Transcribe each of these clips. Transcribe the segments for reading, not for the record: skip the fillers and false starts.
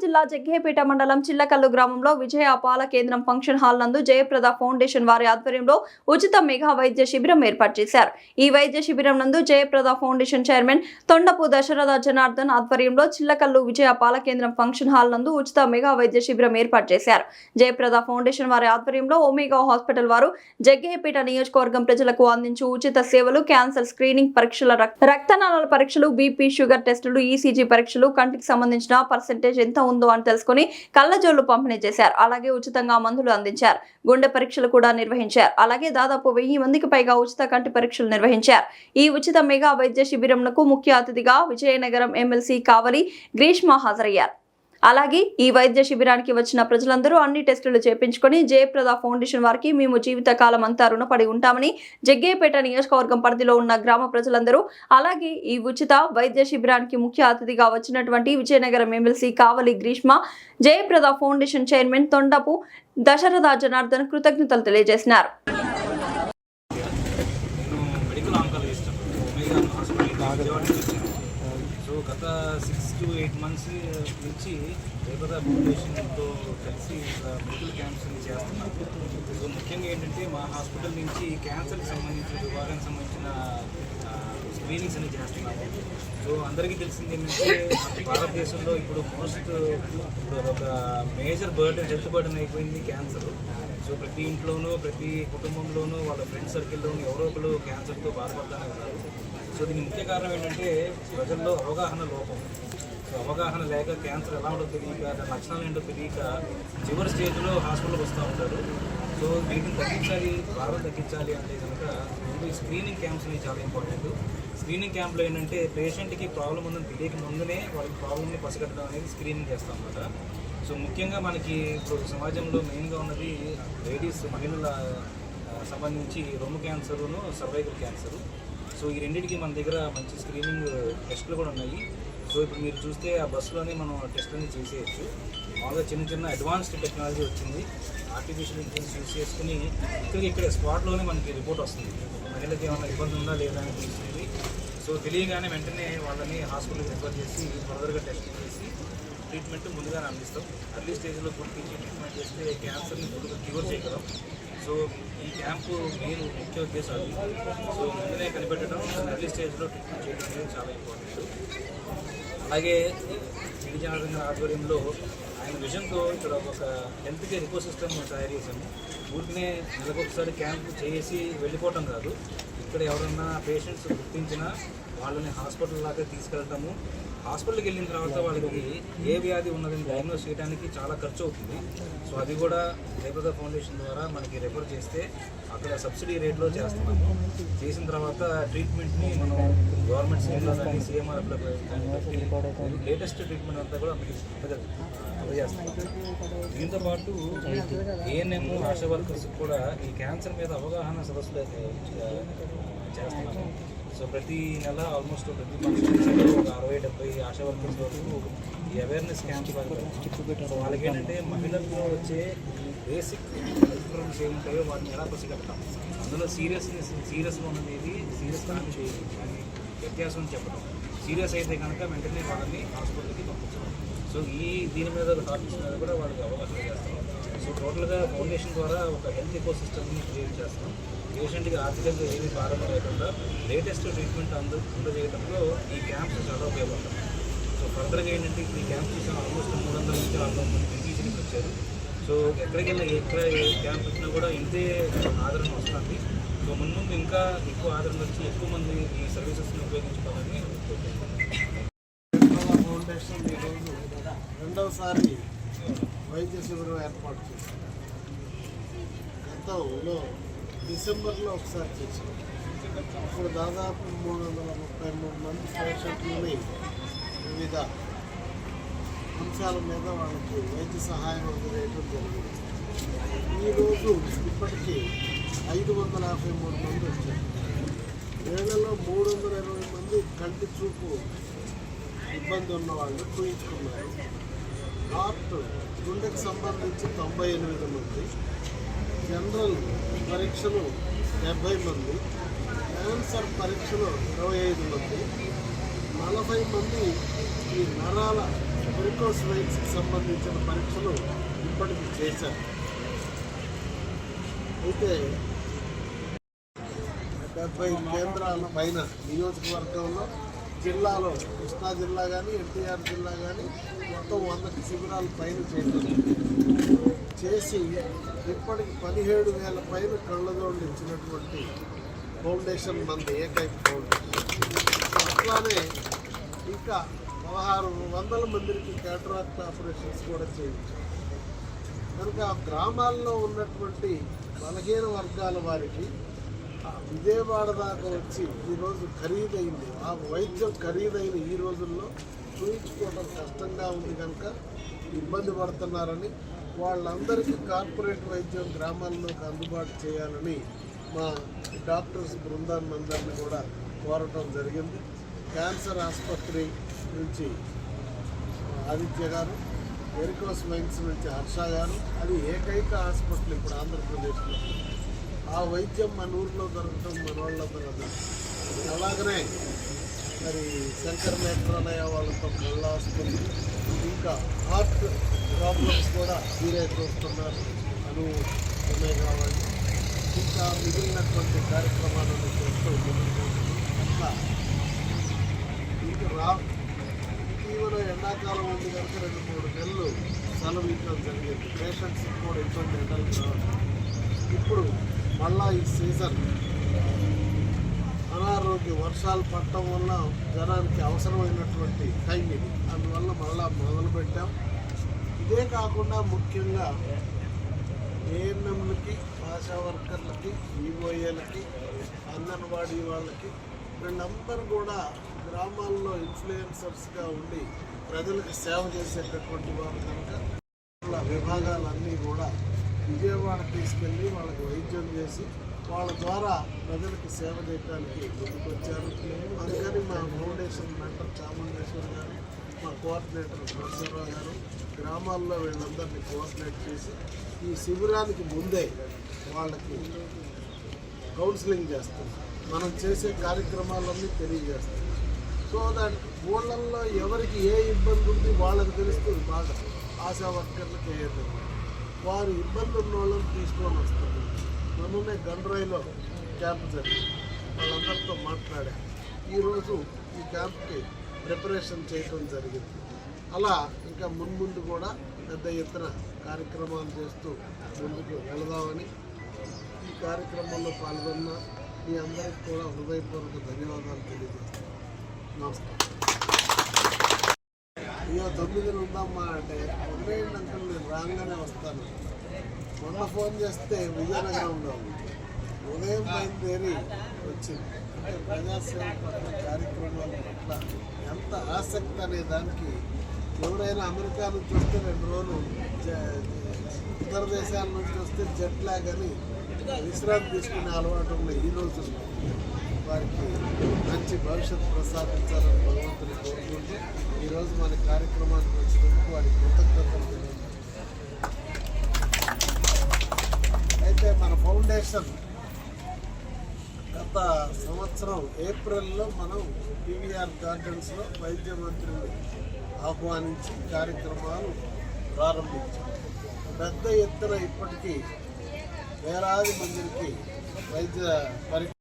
జిల్లా జగ్గయ్యపేట మండలం చిల్లకల్లు గ్రామంలో విజయ పాల కేంద్రం ఫంక్షన్ హాల్ నందు జయప్రద ఫౌండేషన్ వారి ఆధ్వర్యంలో ఉచిత మెగా వైద్య శిబిరం ఏర్పాటు చేశారు. ఈ వైద్య శిబిరం నందు జయప్రద ఫౌండేషన్ చైర్మన్ తొండపు దశరథ జనార్దన్ ఆధ్వర్యంలో చిల్లకల్లు విజయ పాల కేంద్రం ఫంక్షన్ హాల్ నందు ఉచిత మెగా వైద్య శిబిరం ఏర్పాటు చేశారు. జయప్రద ఫౌండేషన్ వారి ఆధ్వర్యంలో ఒమేగా హాస్పిటల్ వారు జగ్గయ్యపేట నియోజకవర్గం ప్రజలకు అందించు ఉచిత సేవలు క్యాన్సర్ స్క్రీనింగ్ పరీక్షల, రక్తనాళాల పరీక్షలు, బీపీ, షుగర్ టెస్టులు, ఈసీజీ పరీక్షలు, కంటికి సంబంధించిన పర్సెంటేజ్ ఎంత ఉందో అని తెలుసుకుని కళ్ళజోళ్లు పంపిణీ చేశారు. అలాగే ఉచితంగా మందులు అందించారు. గుండె పరీక్షలు కూడా నిర్వహించారు. అలాగే దాదాపు 1000 మందికి పైగా ఉచిత కంటి పరీక్షలు నిర్వహించారు. ఈ ఉచిత మెగా వైద్య శిబిరంకు ముఖ్య అతిథిగా విజయనగరం ఎమ్మెల్సీ కావలి గ్రీష్మ హాజరయ్యారు. అలాగే ఈ వైద్య శిబిరానికి వచ్చిన ప్రజలందరూ అన్ని టెస్టులు చేయించుకొని జయప్రద ఫౌండేషన్ వారికి మేము జీవితకాలం అంతా రుణపడి ఉంటామని జగ్గయ్యపేట నియోజకవర్గం పరిధిలో ఉన్న గ్రామ ప్రజలందరూ, అలాగే ఈ ఉచిత వైద్య శిబిరానికి ముఖ్య అతిథిగా వచ్చినటువంటి విజయనగరం ఎమ్మెల్సీ కావలి గ్రీష్మ, జయప్రద ఫౌండేషన్ చైర్మన్ తొండపు దశరథ జనార్దన్ కృతజ్ఞతలు తెలియజేసినారు. గత 6 to 8 months నుంచి జయప్రద ఫౌండేషన్తో కలిసి మెడికల్ క్యాంప్స్ చేస్తున్నాము. సో ముఖ్యంగా ఏంటంటే మా హాస్పిటల్ నుంచి క్యాన్సర్కి సంబంధించిన విభాగానికి సంబంధించిన స్క్రీనింగ్స్ అనేవి చేస్తున్నాము. సో అందరికీ తెలిసింది ఏంటంటే భారతదేశంలో ఇప్పుడు ఒక మేజర్ బర్డెన్, హెల్త్ బర్డెన్ అయిపోయింది క్యాన్సర్. సో ప్రతి ఇంట్లోనూ, ప్రతి కుటుంబంలోనూ, వాళ్ళ ఫ్రెండ్ సర్కిల్లోనూ ఎవరో ఒకరు క్యాన్సర్తో బాధపడుతూనే ఉన్నారు. సో దీనికి ముఖ్య కారణం ఏంటంటే ప్రజల్లో అవగాహన లోపం. సో అవగాహన లేక క్యాన్సర్ ఎలా ఉంటుందో తెలియక, దాని లక్షణాలు ఏంటో తెలియక చివరి స్టేజ్లో హాస్పిటల్కి వస్తూ ఉంటారు. సో వీటిని తగ్గించాలి, భారం తగ్గించాలి అంటే కనుక ముందు ఈ స్క్రీనింగ్ క్యాంప్స్ అనేవి చాలా ఇంపార్టెంట్. స్క్రీనింగ్ క్యాంప్లో ఏంటంటే పేషెంట్కి ప్రాబ్లం ఉందని తెలియక ముందునే వాళ్ళకి ప్రాబ్లమ్ని పసిగట్టడం అనేది స్క్రీనింగ్ చేస్తాం అన్నమాట. సో ముఖ్యంగా మనకి ఇప్పుడు సమాజంలో మెయిన్గా ఉన్నది లేడీస్, మహిళల సంబంధించి రొమ్ము క్యాన్సర్ను, సర్వైకల్ క్యాన్సరు. సో ఈ రెండింటికి మన దగ్గర మంచి స్క్రీనింగ్ టెస్టులు కూడా ఉన్నాయి. సో ఇప్పుడు మీరు చూస్తే ఆ బస్సులోనే మనం టెస్ట్లని చేసేయచ్చు. మామూలుగా చిన్న అడ్వాన్స్డ్ టెక్నాలజీ వచ్చింది. ఆర్టిఫిషియల్ ఇంటెలిజెన్స్ యూజ్ చేసుకుని ఇక్కడ స్పాట్లోనే మనకి రిపోర్ట్ వస్తుంది. మహిళకి ఏమైనా ఇబ్బంది ఉందా లేదా అని తెలుస్తుంది. సో తెలియగానే వెంటనే వాళ్ళని హాస్పిటల్కి రిఫర్ చేసి ఫర్దర్గా టెస్ట్ చేసి ట్రీట్మెంట్ ముందుగానే అందిస్తాం. అర్లీ స్టేజ్లో గుర్తించి ట్రీట్మెంట్ చేస్తే క్యాన్సర్ని ముందుగా క్యూర్ చేయగలం. సో ఈ క్యాంపు మెయిన్ ముఖ్య ఉద్దేశాలు. సో ముందునే కనిపెట్టడం, అర్లీ స్టేజ్లో ట్రీట్మెంట్ చేయడం అనేది చాలా ఇంపార్టెంట్. అలాగే విజయనగరం ఆధ్వర్యంలో ఆయన విజన్తో ఇక్కడ ఒక హెల్త్ కేర్ ఎకో సిస్టమ్ తయారు చేశాము. ఊరికనే నెలకొకసారి క్యాంపు చేసి వెళ్ళిపోవటం కాదు. ఇక్కడ ఎవరన్నా పేషెంట్స్ గుర్తించినా వాళ్ళని హాస్పిటల్ దాకా తీసుకెళ్ళటము. హాస్పిటల్కి వెళ్ళిన తర్వాత వాళ్ళకి ఏ వ్యాధి ఉన్నదని డయాగ్నోస్ చేయడానికి చాలా ఖర్చు అవుతుంది. సో అది కూడా జయప్రద ఫౌండేషన్ ద్వారా మనకి రెఫర్ చేస్తే అక్కడ సబ్సిడీ రేట్లో చేస్తున్నాము. చేసిన తర్వాత ట్రీట్మెంట్ని మనం గవర్నమెంట్ స్కీమ్లో కానీ సీఎంఆర్ఎఫ్లో కానీ లేటెస్ట్ ట్రీట్మెంట్ అంతా కూడా అందజేస్తున్నాము. దీంతోపాటు ఏఎన్ఎం, ఆశా వర్కర్స్ కూడా ఈ క్యాన్సర్ మీద అవగాహన సదస్సులు చేస్తున్నాము. సో ప్రతి నెల ఆల్మోస్ట్ ప్రతి కాన్స్టిట్యూన్సీలో ఒక 60-70 ఆశా వర్కర్స్ వరకు ఈ అవేర్నెస్ క్యాంప్ సో వాళ్ళకి ఏంటంటే మహిళల్లో వచ్చే బేసిక్ హెల్త్ ప్రాబ్లమ్స్ ఏముంటాయో వాటిని ఎలా పసిగడతాం, అందులో సీరియస్గా ఉన్నది ఏది, సీరియస్ కాని కానీ వ్యత్యాసం చెప్పడం, సీరియస్ అయితే కనుక వెంటనే వాళ్ళని హాస్పిటల్కి పంపించడం. సో దీని మీద టాపిక్స్ మీద కూడా వాళ్ళకి అవగాహన చేస్తాం. సో టోటల్గా ఫౌండేషన్ ద్వారా ఒక హెల్త్ ఎకో సిస్టమ్ని క్రియేట్ చేస్తాం. పేషెంట్కి ఆర్థికంగా ఏమీ భారం లేకుండా లేటెస్ట్ ట్రీట్మెంట్ అందజేయడంలో ఈ క్యాంప్స్ చాలా ఉపయోగపడతాయి. సో ఫర్దర్గా ఏంటంటే ఈ క్యాంప్స్ చూసిన ఆల్మోస్ట్ 300 నుంచి 400 మంది బెనిఫిషరీస్ వచ్చారు. సో ఎక్కడికి వెళ్ళినా ఎక్కడ క్యాంప్ వచ్చినా కూడా ఇంతే ఆదరణ వస్తుంది. సో ముందు ఇంకా ఎక్కువ ఆదరణ వచ్చి ఎక్కువ మంది ఈ సర్వీసెస్ని ఉపయోగించుకోవాలని ఫౌండేషన్ ఈరోజు రెండవసారి వైద్య శిబిరం ఏర్పాటు చేశారు. గతంలో డిసెంబర్లో ఒకసారి చేశాం. ఇప్పుడు దాదాపు 333 మంది పేషెంట్లని వివిధ అంశాల మీద వాళ్ళకి వైద్య సహాయం అందజేయడం జరిగింది. ఈరోజు ఇప్పటికీ 553 మంది వచ్చారు. వీళ్ళలో 320 మంది కంటి చూపు ఇబ్బంది ఉన్న వాళ్ళు చూయించుకున్నారు. హార్ట్, గుండెకు సంబంధించి 98 మంది, జనరల్ పరీక్షలు 70 మంది, క్యాన్సర్ పరీక్షలు 25 మంది, 40 మంది ఈ నరాల వెరికోస్ వెయిన్స్కి సంబంధించిన పరీక్షలు ఇప్పటికి చేశారు. అయితే 70 కేంద్రాల పైన నియోజకవర్గంలో జిల్లాలో కృష్ణా జిల్లా కానీ ఎన్టీఆర్ జిల్లా కానీ మొత్తం 100 శిబిరాల పైన చేసి ఇప్పటికి 17,000 పైన కళ్ళజోళ్ళు ఇచ్చినటువంటి ఫౌండేషన్ మంది ఏకైక ఫౌండేషన్. అట్లానే ఇంకా 1600 మందికి క్యాటరాక్ట్ ఆపరేషన్స్ కూడా చేయించారు. కనుక గ్రామాల్లో ఉన్నటువంటి బలహీన వర్గాల వారికి విజయవాడ దాకా వచ్చి ఈరోజు ఖరీదైంది, ఆ వైద్యం ఖరీదైన ఈ రోజుల్లో చూయించుకోవడం కష్టంగా ఉంది కనుక ఇబ్బంది పడుతున్నారని, వాళ్ళందరికీ కార్పొరేట్ వైద్యం గ్రామాల్లోకి అందుబాటు చేయాలని మా డాక్టర్స్ బృందాన్ని అందరినీ కూడా కోరటం జరిగింది. క్యాన్సర్ ఆసుపత్రి నుంచి ఆదిత్య గారు, వెరికోస్ వెయిన్స్ నుంచి హర్ష గారు, అది ఏకైక హాస్పిటల్ ఇప్పుడు ఆంధ్రప్రదేశ్లో. ఆ వైద్యం మన ఊరిలో దొరకటం మన వాళ్ళందరూ అన్నారు. అలాగనే మరి శంకర్ నేత్రాలయ వాళ్ళతో కళ్ళ ఆసుపత్రి, ఇంకా హార్ట్ ప్రాబ్లమ్స్ కూడా మీరే చూస్తున్నారు, ఒమేగా వాళ్ళు, ఇంకా మిగిలినటువంటి కార్యక్రమాలను చేస్తూ అట్లా ఇంకా ఇటీవల ఎండాకాలం ఉంది కనుక 2-3 నెలలు సెలవు ఇవ్వడం జరిగింది. పేషెంట్స్కి కూడా ఇబ్బంది ఎండలు రావడం. ఇప్పుడు మళ్ళా ఈ సీజన్ అనారోగ్య వర్షాలు పడటం వల్ల జనానికి అవసరమైనటువంటి టైం ఇది, అందువల్ల మళ్ళా మొదలుపెట్టాం. ఇదే కాకుండా ముఖ్యంగా ఏఎన్ఎంలకి, ఆశా వర్కర్లకి, ఈఓఏలకి, అంగన్వాడీ వాళ్ళకి, వీళ్ళందరూ కూడా గ్రామాల్లో ఇన్ఫ్లుయెన్సర్స్గా ఉండి ప్రజలకు సేవ చేసేటటువంటి వారు కనుక వాళ్ళ విభాగాలన్నీ కూడా విజయవాడ తీసుకెళ్ళి వాళ్ళకి వైద్యం చేసి వాళ్ళ ద్వారా ప్రజలకు సేవ చేయడానికి ముందుకొచ్చారు. అందుకని మా ఫౌండేషన్ మెంటర్ చాముండేశ్వర్ గారు, మా కోఆర్డినేటర్ నరసింహరావు గారు గ్రామాల్లో వీళ్ళందరినీ కోఆర్డినేట్ చేసి ఈ శిబిరానికి ముందే వాళ్ళకి కౌన్సిలింగ్ చేస్తారు, మనం చేసే కార్యక్రమాలన్నీ తెలియజేస్తాం. సో దట్ ఊళ్ళల్లో ఎవరికి ఏ ఇబ్బంది ఉంది వాళ్ళకి తెలుస్తుంది బాగా. ఆశా వర్కర్లకు ఏది వారు ఇబ్బంది ఉన్న వాళ్ళని తీసుకొని వస్తారు. మొన్ననే గండ్రాయిలో క్యాంప్ జరిగింది, వాళ్ళందరితో మాట్లాడా. ఈరోజు ఈ క్యాంప్కి ప్రిపరేషన్ చేయడం జరిగింది. అలా ఇంకా మున్ముందు కూడా పెద్ద ఎత్తున కార్యక్రమాలు చేస్తూ ముందుకు వెళదామని ఈ కార్యక్రమంలో పాల్గొన్న మీ అందరికీ కూడా హృదయపూర్వక ధన్యవాదాలు తెలియజేస్తాను. నమస్కారం. ఇక 9 ఉందమ్మా అంటే ఉదయం అంకుల్ నేను రాగానే వస్తాను. మొన్న ఫోన్ చేస్తే విజయనగరంలో ఉదయం బయలుదేరి వచ్చింది. అంటే ప్రజాసేవ పట్ల, కార్యక్రమాల పట్ల ఎంత ఆసక్తి అనే దానికి ఎవరైనా అమెరికా నుంచి వస్తే 2 రోజులు, ఇతర దేశాల నుంచి వస్తే జెట్ లాగ్ అని విశ్రాంతి తీసుకునే అలవాటు ఉన్న ఈ రోజుల్లో వారికి మంచి భవిష్యత్తు ప్రసాదించాలని భగవంతుని కోరుకుంటూ ఈరోజు మన కార్యక్రమానికి వచ్చినందుకు వారికి కృతజ్ఞతలు తెలియజేస్తాను. అయితే మన ఫౌండేషన్ గత సంవత్సరం ఏప్రిల్లో మనం పీవీఆర్ గార్డెన్స్లో వైద్య మంత్రిని ఆహ్వానించి కార్యక్రమాలు ప్రారంభించాం. పెద్ద ఎత్తున ఇప్పటికీ వేలాది మందికి వైద్య పరీక్ష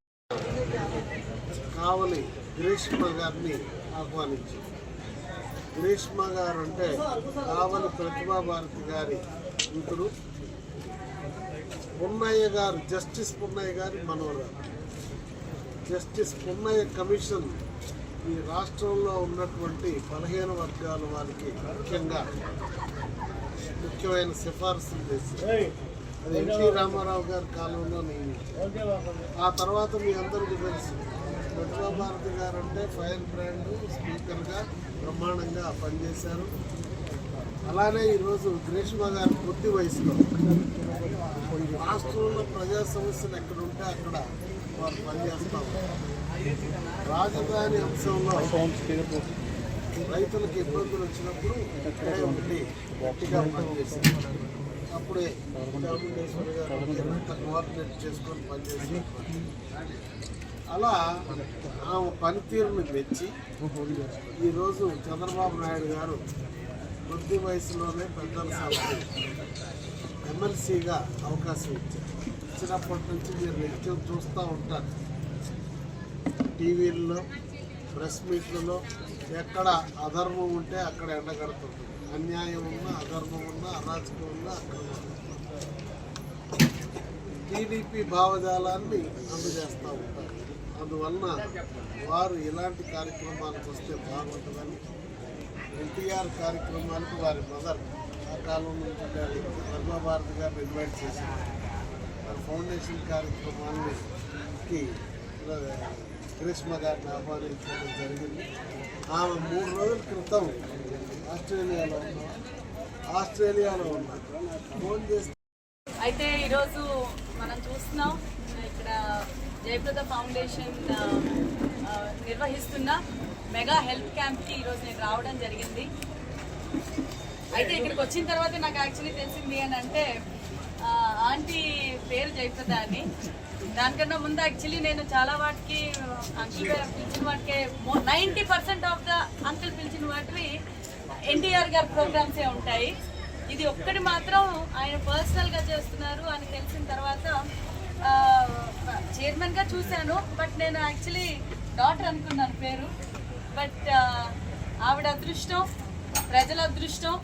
కావలి గ్రీష్మ గారిని ఆహ్వానించారు. గ్రీష్మ గారు అంటే కావలి ప్రతిభా భారతి గారి కూతురు. పున్నయ్య గారు, జస్టిస్ పున్నయ్య గారి మనవరాలు. జస్టిస్ పున్నయ్య కమిషన్ ఈ రాష్ట్రంలో ఉన్నటువంటి బలహీన వర్గాల వారికి ముఖ్యమైన సిఫార్సులు చేశారు. అది ఎన్టీ రామారావు గారి కాలంలో నియమించారు. ఆ తర్వాత మీ అందరికీ తెలుసు, ప్రతిభా భారతి గారు అంటే ఫైర్ బ్రాండ్ స్పీకర్గా బ్రహ్మాండంగా పనిచేశారు. అలానే ఈరోజు గ్రీష్మ గారు కొద్ది వయసులో రాష్ట్రంలో ప్రజా సమస్యలు ఎక్కడ ఉంటే అక్కడ వారు పనిచేస్తాం. రాజధాని అంశంలో రైతులకు ఇబ్బందులు వచ్చినప్పుడు ఇక్కడే ఉండి గట్టిగా పనిచేశారు. అప్పుడే చాముండేశ్వరి గారు అంతా కోఆర్డినేట్ చేసుకొని పనిచేశారు. అలా ఆమె పనితీరుని మెచ్చి ఈరోజు చంద్రబాబు నాయుడు గారు కొద్ది వయసులోనే పెద్దల సభకు ఎమ్మెల్సీగా అవకాశం ఇచ్చారు. ఇచ్చినప్పటి నుంచి మీరు నిత్యం చూస్తూ ఉంటారు టీవీల్లో, ప్రెస్ మీట్లలో. ఎక్కడ అధర్మం ఉంటే అక్కడ ఎండగడుతుంది, అన్యాయం ఉన్నా, అధర్మం ఉన్నా, అరాచకం ఉన్నా అక్కడ టీడీపీ భావజాలాన్ని అందజేస్తూ ఉంటారు. అందువలన వారు ఇలాంటి కార్యక్రమాలకు వస్తే బాగుంటుందని ఎన్టీఆర్ కార్యక్రమాలకు వారి మదర్ ఆ కాలం నుంచి పద్మభారతి గారిని ఇన్వైట్ చేశారు. వారి ఫౌండేషన్ కార్యక్రమాలకి గ్రీష్మ గారిని ఆహ్వానించడం జరిగింది. ఆమె 3 రోజుల క్రితం ఆస్ట్రేలియాలో ఉన్నారు. ఫోన్ చేసి అయితే ఈరోజు మనం చూస్తున్నాం ఇక్కడ జయప్రద ఫౌండేషన్ నిర్వహిస్తున్న మెగా హెల్త్ క్యాంప్కి ఈరోజు నేను రావడం జరిగింది. అయితే ఇక్కడికి వచ్చిన తర్వాత నాకు యాక్చువల్లీ తెలిసింది అని అంటే ఆంటీ పేరు జయప్రద అని. దానికన్నా ముందు యాక్చువల్లీ నేను చాలా వాటికి అంకుల్ పేరు పిలిచిన వాటికి 90% ఆఫ్ ద అంకుల్ పిలిచిన వాటివి ఎన్టీఆర్ గారి ప్రోగ్రామ్సే ఉంటాయి. ఇది ఒక్కటి మాత్రం ఆయన పర్సనల్గా చేస్తున్నారు అని తెలిసిన తర్వాత చైర్మన్గా చూశాను. బట్ నేను యాక్చువల్లీ డాక్టర్ అనుకున్నాను పేరు. బట్ ఆవిడ అదృష్టం, ప్రజల అదృష్టం.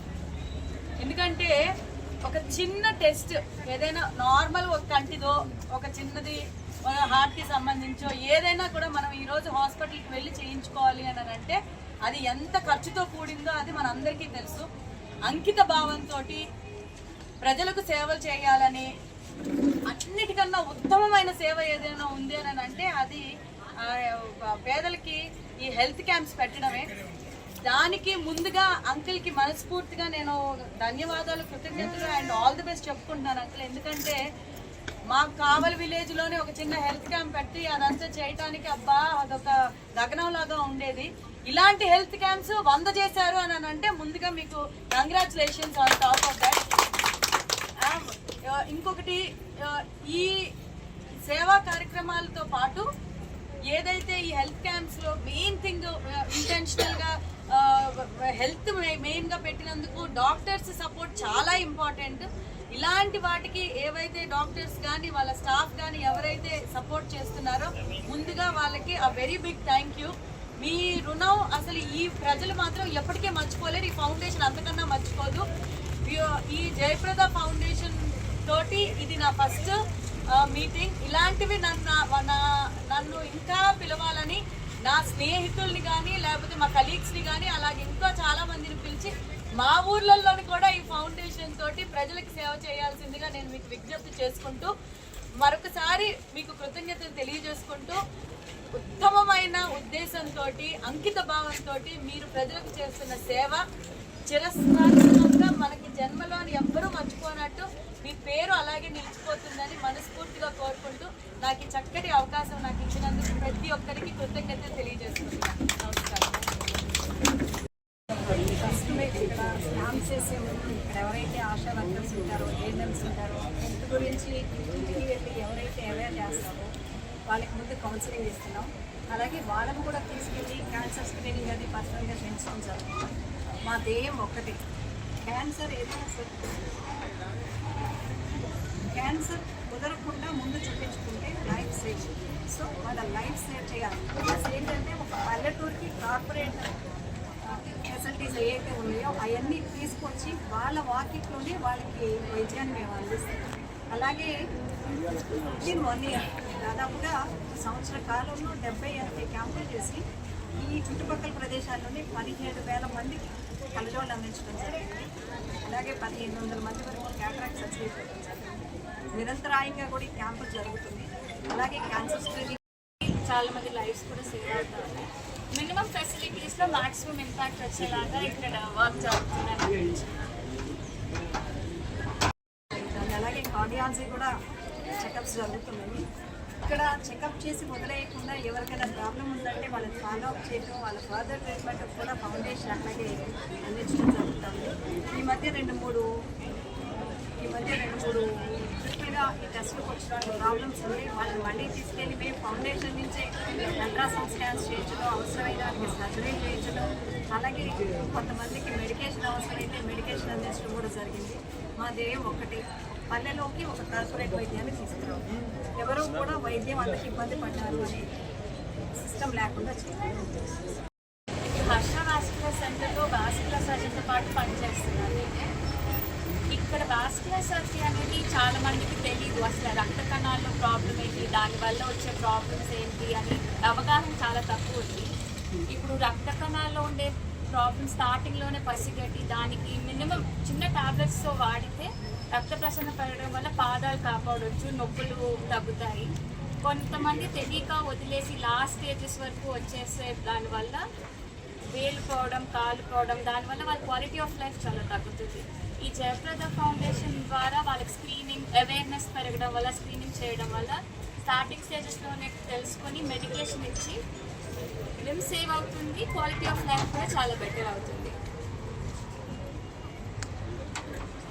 ఎందుకంటే ఒక చిన్న టెస్ట్ ఏదైనా నార్మల్ ఒక కంటిదో ఒక చిన్నది హార్ట్కి సంబంధించో ఏదైనా కూడా మనం ఈరోజు హాస్పిటల్కి వెళ్ళి చేయించుకోవాలి అని అంటే అది ఎంత ఖర్చుతో కూడిందో అది మన అందరికీ తెలుసు. అంకిత భావంతో ప్రజలకు సేవలు చేయాలని, అన్నిటికన్నా ఉత్తమమైన సేవ ఏదైనా ఉంది అని అంటే అది పేదలకి ఈ హెల్త్ క్యాంప్స్ పెట్టడమే. దానికి ముందుగా అంకుల్కి మనస్ఫూర్తిగా నేను ధన్యవాదాలు, కృతజ్ఞతలు అండ్ ఆల్ ది బెస్ట్ చెప్పుకుంటున్నాను అంకుల్. ఎందుకంటే మా కావలి విలేజ్లోనే ఒక చిన్న హెల్త్ క్యాంప్ పెట్టి అదంతా చేయటానికి అబ్బా అదొక గగనంలాగా ఉండేది. ఇలాంటి హెల్త్ క్యాంప్స్ 100 చేశారు అని అంటే ముందుగా మీకు congratulations on top of that. ఇంకొకటి, ఈ సేవా కార్యక్రమాలతో పాటు ఏదైతే ఈ హెల్త్ క్యాంప్స్లో మెయిన్ థింగ్ ఇంటెన్షనల్గా హెల్త్ మెయిన్గా పెట్టినందుకు డాక్టర్స్ సపోర్ట్ చాలా ఇంపార్టెంట్. ఇలాంటి వాటికి ఏవైతే డాక్టర్స్ కానీ వాళ్ళ స్టాఫ్ కానీ ఎవరైతే సపోర్ట్ చేస్తున్నారో ముందుగా వాళ్ళకి ఆ వెరీ బిగ్ థ్యాంక్ యూ. మీ రుణం అసలు ఈ ప్రజలు మాత్రం ఎప్పటికే మర్చిపోలేరు. ఈ ఫౌండేషన్ అంతకన్నా మర్చిపోదు. ఈ జయప్రద ఫౌండేషన్ తోటి ఇది నా ఫస్ట్ మీటింగ్. ఇలాంటివి నన్ను ఇంకా పిలవాలని నా స్నేహితుల్ని కానీ లేకపోతే మా కలీగ్స్ని కానీ అలాగే ఇంకా చాలా మందిని పిలిచి మా ఊర్లలోని కూడా ఈ ఫౌండేషన్ తోటి ప్రజలకు సేవ చేయాల్సిందిగా నేను మీకు విజ్ఞప్తి చేసుకుంటూ మరొకసారి మీకు కృతజ్ఞతలు తెలియజేసుకుంటూ ఉత్తమమైన ఉద్దేశంతో అంకిత భావంతో మీరు ప్రజలకు చేస్తున్న సేవ చిరస్థాయిగా మనకి జన్మలోని ఎవ్వరూ మర్చిపోనట్టు మీ పేరు అలాగే నిలిచిపోతుందని మనస్ఫూర్తిగా కోరుకుంటూ నాకు ఈ చక్కటి అవకాశం నాకు ఇచ్చినందుకు ప్రతి ఒక్కరికి కృతజ్ఞతలు తెలియజేస్తున్నాను. నమస్కారం. ఫస్ట్ మీరు ఇక్కడ స్నానం చేసే ముందు ఇక్కడ ఎవరైతే ఆశా వర్కర్స్ ఉంటారో, ఏఎన్ఎంస్ ఉంటారో, హెల్త్ గురించి ఇంటికి వెళ్ళి ఎవరైతే అవేర్ చేస్తారో వాళ్ళకి ముందు కౌన్సిలింగ్ ఇస్తున్నాం. అలాగే వాళ్ళని కూడా తీసుకెళ్ళి క్యాన్సర్ స్క్రీనింగ్ అది పర్సనల్గా చేయించడం జరుగుతుంది. మా ధ్యేయం ఒక్కటే, క్యాన్సర్ ఏదైనా క్యాన్సర్ కుదరకుండా ముందు చూపించుకుంటే లైఫ్ సేవ్. సో వాళ్ళ లైఫ్ సేవ్ చేయాలి. ప్లస్ ఏంటంటే ఒక పల్లెటూరుకి కార్పొరేట్ ఫెసిలిటీస్ ఏవైతే ఉన్నాయో అవన్నీ తీసుకొచ్చి వాళ్ళ వాకిట్లోనే వాళ్ళకి వైద్యాన్ని మేము అందిస్తాం. అలాగే వితిన్ 1 year దాదాపుగా సంవత్సర కాలంలో 78 క్యాంపులు చేసి ఈ చుట్టుపక్కల ప్రదేశాల్లోనే 17,000 మందికి కళ్ళజోళ్ళు అందించడం జరిగింది. అలాగే 1,500 మంది వరకు క్యాటరాక్ట్ సర్జరీ చేయడం జరిగింది. నిరంతరాయంగా కూడా ఈ క్యాంపులు జరుగుతుంది. అలాగే క్యాన్సర్ స్క్రీనింగ్ చాలా మంది లైఫ్స్ కూడా సేవ్ అవుతారు. మినిమం ఫెసిలిటీస్లో మాక్సిమం ఇంపాక్ట్ వచ్చేలాగా ఇక్కడ వర్క్ జరుగుతుంది. అలాగే కార్డియాలజీ కూడా చెకప్స్ జరుగుతున్నాయి. ఇక్కడ చెకప్ చేసి మొదలయ్యకుండా ఎవరికైనా ప్రాబ్లం ఉందంటే వాళ్ళని ఫాలో అప్ చేయడం, వాళ్ళ ఫర్దర్ ట్రీట్మెంట్ కూడా ఫౌండేషన్ అట్లాగే అందించడం జరుగుతుంది. ఈ మధ్య రెండు మూడు ట్రిప్పులు కొత్తగా ఈ టెస్ట్కి వచ్చిన ప్రాబ్లమ్స్ ఉన్నాయి వాళ్ళని మళ్ళీ తీసుకెళ్ళి మేము ఫౌండేషన్ నుంచే అల్ట్రాసౌండ్ స్కాన్స్ చేయించడం, అవసరమైన దానికి సర్జరీ చేయించడం, అలాగే కొంతమందికి మెడికేషన్ అవసరమైతే మెడికేషన్ అందించడం కూడా జరిగింది. మా ధ్యేయం ఒకటి, పల్లెలోకి ఒక కార్పొరేట్ వైద్యాన్ని తీసుకురావడం. ఎవరు కూడా వైద్యం అందరికి ఇబ్బంది పడ్డారు అనే సిస్టమ్ లేకుండా చేయాలి. హర్ష వాస్కులర్ సెంటర్లో వాస్కులర్ సర్జన్తో పాటు పనిచేస్తున్నాను. ఇక్కడ వాస్కులర్ సర్జరీ అనేది చాలా మందికి తెలియదు. అసలు రక్త కణాల్లో ప్రాబ్లం ఏంటి, దానివల్ల వచ్చే ప్రాబ్లమ్స్ ఏంటి అని అవగాహన చాలా తక్కువ ఉంది. ఇప్పుడు రక్త కణాల్లో ఉండే ప్రాబ్లమ్ స్టార్టింగ్లోనే పసిగట్టి దానికి మినిమం చిన్న టాబ్లెట్స్తో వాడితే రక్త ప్రసరణ పెరగడం వల్ల పాదాలు కాపాడవచ్చు, నొప్పులు తగ్గుతాయి. కొంతమంది తెలియక వదిలేసి లాస్ట్ స్టేజెస్ వరకు వచ్చేసే దానివల్ల వేలు పోవడం, కాలు పోవడం, దానివల్ల వాళ్ళ క్వాలిటీ ఆఫ్ లైఫ్ చాలా తగ్గుతుంది. ఈ జయప్రద ఫౌండేషన్ ద్వారా వాళ్ళకి స్క్రీనింగ్ అవేర్నెస్ పెరగడం వల్ల, స్క్రీనింగ్ చేయడం వల్ల స్టార్టింగ్ స్టేజెస్లోనే తెలుసుకొని మెడికేషన్ ఇచ్చి లిమ్ సేవ్ అవుతుంది, క్వాలిటీ ఆఫ్ లైఫ్ కూడా చాలా బెటర్ అవుతుంది.